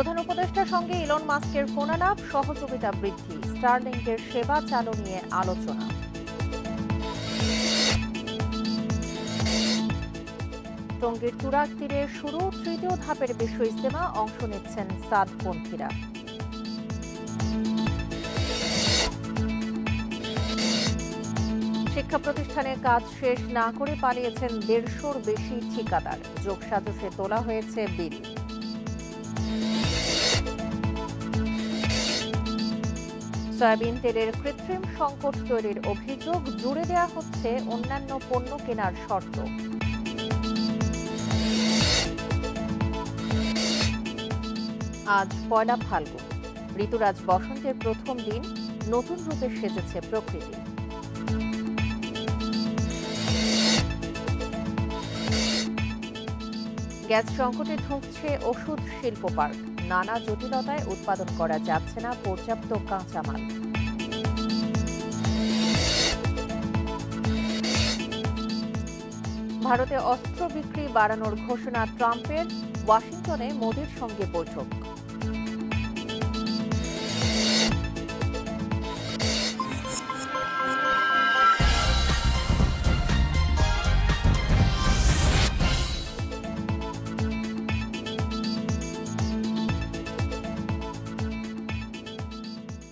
প্রধান উপদেষ্টার সঙ্গে ইলন মাস্কের ফোনালাপ, সহযোগিতা বৃদ্ধি, স্টারলিংকের সেবা চালু নিয়ে আলোচনা। টঙ্গীর তুরাগ তীরে শুরু তৃতীয় ধাপের বিশ্ব ইজতেমা, অংশ নিচ্ছেন সাদপন্থীরা। শিক্ষা প্রতিষ্ঠানে কাজ শেষ না করে পালিয়েছেন 150-র বেশি ঠিকাদার, যোগসাজশে তোলা হয়েছে বিল। সয়াবিন তেলের কৃত্রিম সংকট তৈরির অভিযোগ, জুড়ে দেওয়া হচ্ছে অন্যান্য পণ্য কেনার শর্ত। আজ পয়লা ফাল্গুন, ঋতুরাজ বসন্তের প্রথম দিন, নতুন রূপে সেজেছে প্রকৃতি। গ্যাস সংকটে ধুঁকছে ওষুধ শিল্প পার্ক, নানা জটিলতায় উৎপাদন করা যাচ্ছে না পর্যাপ্ত কাঁচামাল। ভারতে অস্ত্র বিক্রি বাড়ানোর ঘোষণা ট্রাম্পের, ওয়াশিংটনে মোদির সঙ্গে বৈঠক।